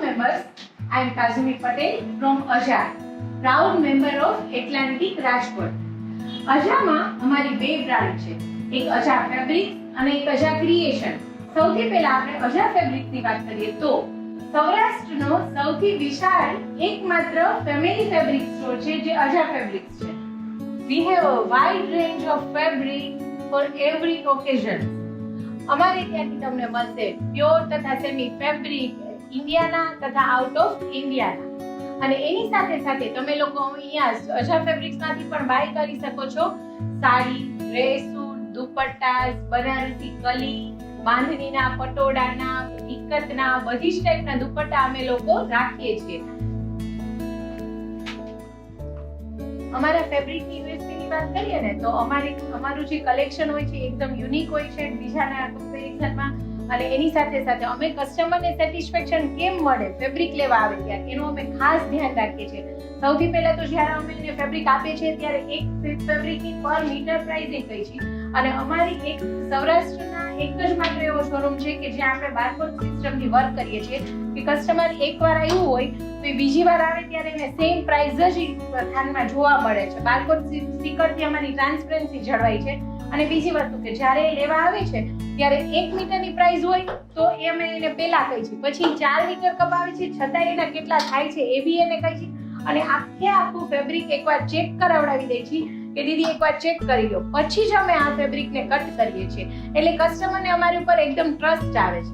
members, I am Kazumi Patel from AJA, proud member of Atlantic Rajkot. AJAમાં અમારી બે brand છે, એક AJA Fabrics અને એક AJA Creation. સૌથી પહેલા આપણે AJA Fabrics ની વાત કરીએ તો સૌરાષ્ટ્રનો સૌથી વિશાળ એકમાત્ર ફેમિલી ફેબ્રિક સ્ટોર છે જે AJA Fabrics છે. We have a wide range of fabric for every occasion. અમારે ત્યાંથી તમને મળશે પ્યોર તથા સેમી ફેબ્રિક ઇન્ડિયાના તથા આઉટ ઓફ ઇન્ડિયાના. અને એની સાથે સાથે તમે લોકો અહીંયા AJA Fabrics માંથી પણ બાય કરી શકો છો સાડી, ડ્રેસ, સૂટ, દુપટ્ટા, બનારસી કલી, બાંધણીના, પટોળાના, ઇકતના, બધી જ ટાઈપના દુપટ્ટા અમે લોકો રાખીએ છીએ. અમારા ફેબ્રિકની યુએસપી વાત કરીએ ને તો અમારું જે કલેક્શન હોય છે એકદમ યુનિક હોય છે બીજાના કમ્પેરિઝનમાં. અને એની સાથે સાથે અમે કસ્ટમરને સેટિસ્ફેક્શન કેમ મળે ફેબ્રિક લેવા આવે ત્યારે એનું અમે ખાસ ધ્યાન રાખીએ છીએ. સૌથી પહેલા તો જ્યારે અમે એને ફેબ્રિક આપીએ છીએ ત્યારે એક ફેબ્રિકની પર મીટર પ્રાઇસિંગ કહી છે. અને અમારી એક સૌરાષ્ટ્રના એક જ માત્ર એવો શોરૂમ છે કે જ્યાં આપણે બારકોડ સિસ્ટમથી વર્ક કરીએ છીએ કે કસ્ટમર એકવાર આવ્યું હોય તો એ બીજી વાર આવે ત્યારે એને સેમ પ્રાઇસ જ થાનમાં જોવા મળે છે. બારકોડ સ્ટીકરથી અમારી ટ્રાન્સપરન્સી જળવાય છે. અને બીજી વસ્તુ કે જ્યારે લેવા આવે છે ત્યારે 1 મીટરની પ્રાઇસ હોય તો એ અમે એને પહેલા કહી છે, પછી 4 મીટર કપાવે છે છતાં એના કેટલા થાય છે એ બી એને કહી છે. અને આખું ફેબ્રિક એકવાર ચેક કરાવડાવી દે છે કે દીદી એકવાર ચેક કરી લો પછી જ અમે આ ફેબ્રિકને કટ કરીએ છીએ. એટલે કસ્ટમરને અમારી ઉપર એકદમ ટ્રસ્ટ આવે છે.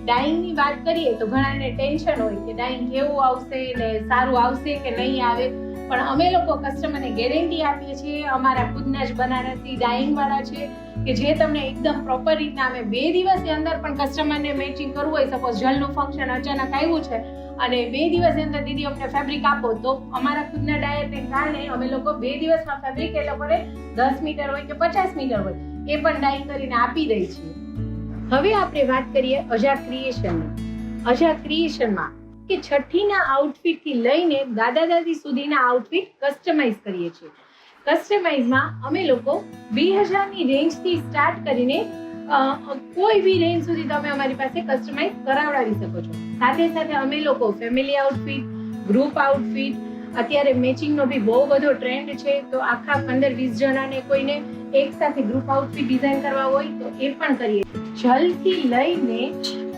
ડાઇંગની વાત કરીએ તો ઘણાને ટેન્શન હોય કે ડાઇંગ કેવું આવશે ને સારું આવશે કે નહીં આવે, પણ અમે લોકો કસ્ટમરને ગેરંટી આપીએ છીએ. અમારા ખુદના જ બનારસી ડાઇંગ વાળા છે કે જે તમને એકદમ પ્રોપર રીતના અમે 2 દિવસની અંદર પણ કસ્ટમરને મેચિંગ કરવું હોય, સપોઝ જલનું ફંક્શન અચાનક આવ્યું છે અને 2 દિવસની અંદર દીદી અમને ફેબ્રિક આપો તો અમારા ખુદના ડાયરને કારણે અમે લોકો 2 દિવસમાં ફેબ્રિક એ લોકોને 10 મીટર હોય કે 50 મીટર હોય એ પણ ડાઇંગ કરીને આપી દઈએ છીએ. હવે આપણે વાત કરીએ AJA ક્રિએશનની. AJA ક્રિએશનમાં કે છઠ્ઠીના આઉટફિટ થી લઈને દાદા દાદી સુધીના આઉટફિટ કસ્ટમાઇઝ કરીએ છીએ. કસ્ટમાઇઝમાં અમે લોકો 2000 ની રેન્જથી સ્ટાર્ટ કરીને કોઈ બી રેન્જ સુધી તમે અમારી પાસે કસ્ટમાઇઝ કરાવડાવી શકો છો. સાથે સાથે અમે લોકો ફેમિલી આઉટફિટ, ગ્રુપ આઉટફિટ, અત્યારે મેચિંગનો બી બહુ બધો ટ્રેન્ડ છે તો આખા 15-20 જણાને કોઈને એક સાથે ગ્રુપ આઉટફિટ ડિઝાઇન કરવા હોય તો એ પણ કરીએ. જલથી લઈને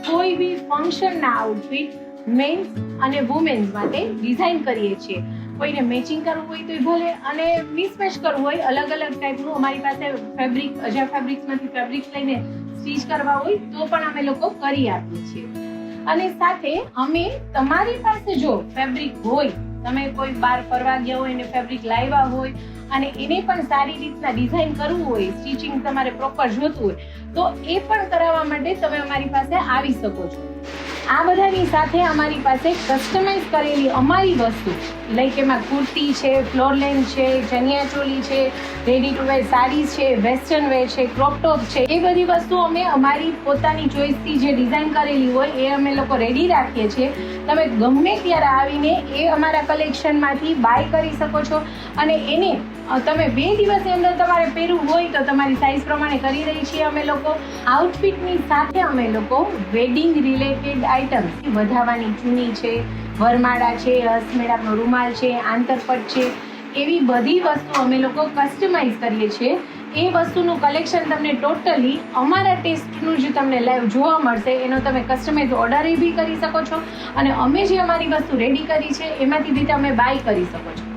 કોઈ બી ફંક્શનના આઉટફિટ મેન્સ અને વુમેન્સ માટે ડિઝાઇન કરીએ છીએ. કોઈને મેચિંગ કરવું હોય તો ભલે અને મિસમેચ કરવું હોય અલગ અલગ ટાઈપનું અમારી પાસે ફેબ્રિક AJA ફેબ્રિક્સમાંથી ફેબ્રિક લઈને સ્ટીચ કરવા હોય તો પણ અમે લોકો કરી આપીએ છીએ. અને સાથે અમે તમારી પાસે જો ફેબ્રિક હોય, તમે કોઈ બહાર ફરવા ગયા હોય અને ફેબ્રિક લાવ્યા હોય અને એને પણ સારી રીતના ડિઝાઇન કરવું હોય, સ્ટિચિંગ તમારે પ્રોપર જોતું હોય તો એ પણ કરાવવા માટે તમે અમારી પાસે આવી શકો છો. આ બધાની સાથે અમારી પાસે કસ્ટમાઇઝ કરેલી અમારી વસ્તુ લાઈક એમાં કુર્તી છે, ફ્લોર લેન્થ છે, ચણિયા ચોલી છે, રેડી ટુ વેર સાડીઝ છે, વેસ્ટર્ન વેર છે, ક્રોપ ટોપ છે, એ બધી વસ્તુ અમે અમારી પોતાની ચોઈસથી જે ડિઝાઇન કરેલી હોય એ અમે લોકો રેડી રાખીએ છીએ. તમે ગમે ત્યારે આવીને એ અમારા કલેક્શનમાંથી બાય કરી શકો છો અને એને તમે 2 દિવસની અંદર તમારે પહેરવું હોય તો તમારી સાઇઝ પ્રમાણે કરી રહી છીએ અમે લોકો. આઉટફિટની સાથે અમે લોકો વેડિંગ રિલેટેડ આઇટમ્સ, વધાવાની ચૂની છે, વરમાળા છે, હસમેળાનો રૂમાલ છે, આંતરપટ છે, એવી બધી વસ્તુ અમે લોકો કસ્ટમાઇઝ કરીએ છીએ. એ વસ્તુનું કલેક્શન તમને ટોટલી અમારા ટેસ્ટનું જે તમને લાઈવ જોવા મળશે એનો તમે કસ્ટમાઇઝ ઓર્ડર બી કરી શકો છો અને અમે જે અમારી વસ્તુ રેડી કરી છે એમાંથી બી તમે બાય કરી શકો છો.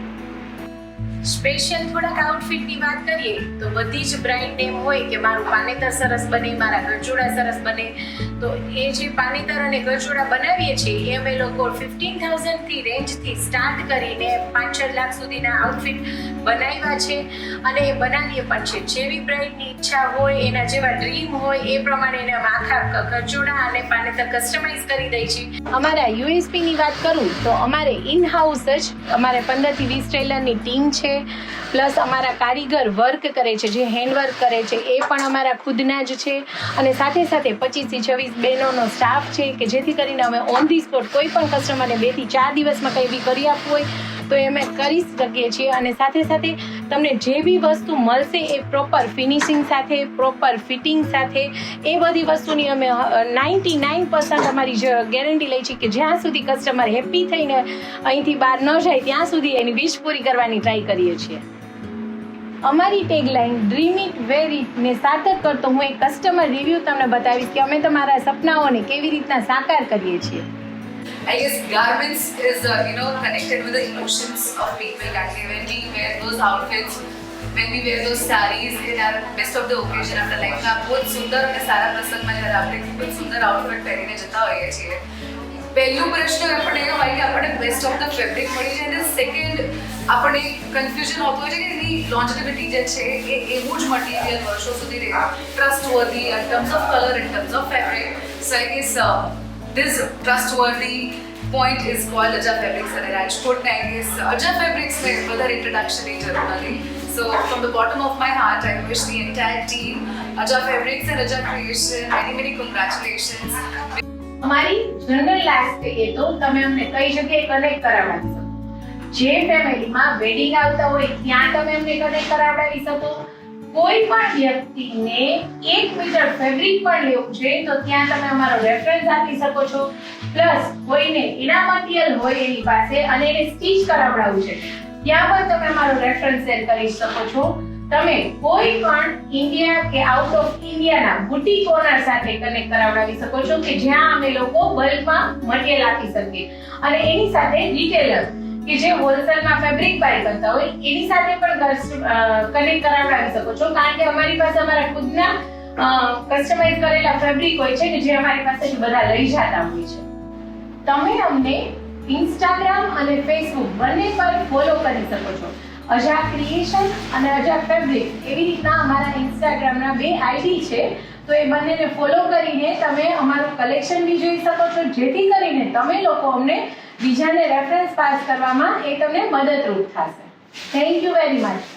સ્પેશિયલ થોડાક આઉટફિટની વાત કરીએ તો બધી જ બ્રાઇડ નેમ હોય કે મારું પાનેતર સરસ બને, મારા ગળચોળા સરસ બને, તો એ જે પાનેતર અને ગળચોળા બનાવીએ છીએ એ અમે લોકો 15,000 થી રેન્જથી સ્ટાર્ટ કરીને 5-6 લાખ સુધીના આઉટફિટ બનાવ્યા છે અને એ બનાવીએ પણ છે. જેવી બ્રાઇડની ઈચ્છા હોય, એના જેવા ડ્રીમ હોય એ પ્રમાણે એને આખા ગળચોળા અને પાનેતર કસ્ટમાઇઝ કરી દઈએ છીએ. અમારા યુએસપીની વાત કરું તો અમારે ઇન હાઉસ જ અમારે 15 થી 20 ટેલરની ટીમ છે, પ્લસ અમારા કારીગર વર્ક કરે છે, જે હેન્ડવર્ક કરે છે એ પણ અમારા ખુદના જ છે. અને સાથે સાથે 25 થી 26 બહેનોનો સ્ટાફ છે કે જેથી કરીને અમે ઓન ધી સ્પોટ કોઈ પણ કસ્ટમરને 2 થી 4 દિવસમાં કંઈ બી કરી આપવું હોય તો તો એ અમે કરી શકીએ છીએ. અને સાથે સાથે તમને જે બી વસ્તુ મળશે એ પ્રોપર ફિનિશિંગ સાથે, પ્રોપર ફિટિંગ સાથે, એ બધી વસ્તુની અમે 99% અમારી ગેરંટી લઈ છીએ કે જ્યાં સુધી કસ્ટમર હેપી થઈને અહીંથી બહાર ન જાય ત્યાં સુધી એની વિશ પૂરી કરવાની ટ્રાય કરીએ છીએ. અમારી tagline dream it wear it ને સાર્થક કરતો હું એક કસ્ટમર રિવ્યૂ તમને બતાવીશ કે અમે તમારા સપનાઓને કેવી રીતના સાકાર કરીએ છીએ. I guess garments is connected with the emotions of people. Actually, when we wear those outfits, when we wear those sarees in our best of the occasion આપણા લાઈફમાં बहुत સુંદર અને સારા પ્રસંગમાં જ્યારે આપણે ખૂબ જ સુંદર આઉટફિટ પહેરીને જતા હોઈએ છીએ. પહેલું પ્રશ્ન આપણે એ હોય કે આપણને બેસ્ટ ઓફ ધ ફેબ્રિક મળી જાય, અને સેકન્ડ આપણને કન્ફ્યુઝન હોતું હોય છે કે એની લોન્જેબિલિટી જે છે એ એવું જ મટીરિયલ વર્ષો સુધી રહે, trustworthy in terms of colour, in terms of fabric. So I guess this trustworthy point is called Aja Fabrics and Rajkot ને I guess Aja Fabrics में વધારે introduction ની જરૂર નથી. So from the bottom of my heart I wish the entire team Aja Fabrics and Aja Creation many congratulations. અમારી general last એ તો તમે અમને કઈ જગ્યાએ કનેક્ટ કરાવડાવી શકો. જે ફેમિલીમાં વેડિંગ આવતા હોય ત્યાં તમે અમને કનેક્ટ કરાવડાવી શકો. કોઈ પણ વ્યક્તિને 1 મીટર ફેબ્રિક પણ લેવું છે તો ત્યાં તમે અમારો રેફરન્સ આપી શકો છો. પ્લસ કોઈને એના મટીરિયલ હોય એની પાસે અને એને સ્ટીચ કરાવડાવવું છે ત્યાં પણ તમે અમારો રેફરન્સ શેર કરી શકો છો. તમે કોઈ પણ ઇન્ડિયા કે આઉટ ઓફ ઇન્ડિયાના બુટીક ઓનર સાથે કનેક્ટ કરાવડાવી શકો છો કે જ્યાં અમે લોકો બલ્કમાં મટીરિયલ આપી શકીએ. અને એની સાથે રિટેલર કે જે હોલસેલમાં ફેબ્રિક બાય કરતા હોય એની સાથે પણ કનેક્ટ કરાવડાવી શકો છો. કારણ કે અમારી પાસે અમારા ખુદના કસ્ટમાઇઝ કરેલા ફેબ્રિક હોય છે કે જે અમારી પાસેથી બધા લઈ જતા હોય છે. તમે અમને ઇન્સ્ટાગ્રામ અને ફેસબુક બંને પર ફોલો કરી શકો છો. અજા ક્રિએશન અને અજા ફેબ્રિક એવી રીતના અમારા ઇન્સ્ટાગ્રામના 2 આઈડી છે. તો એ બંનેને ફોલો કરીને તમે અમારું કલેક્શન બી જોઈ શકો છો, જેથી કરીને તમે લોકો અમને બીજાને રેફરન્સ પાસ કરવામાં એ તમને મદદરૂપ થશે. Thank you very much.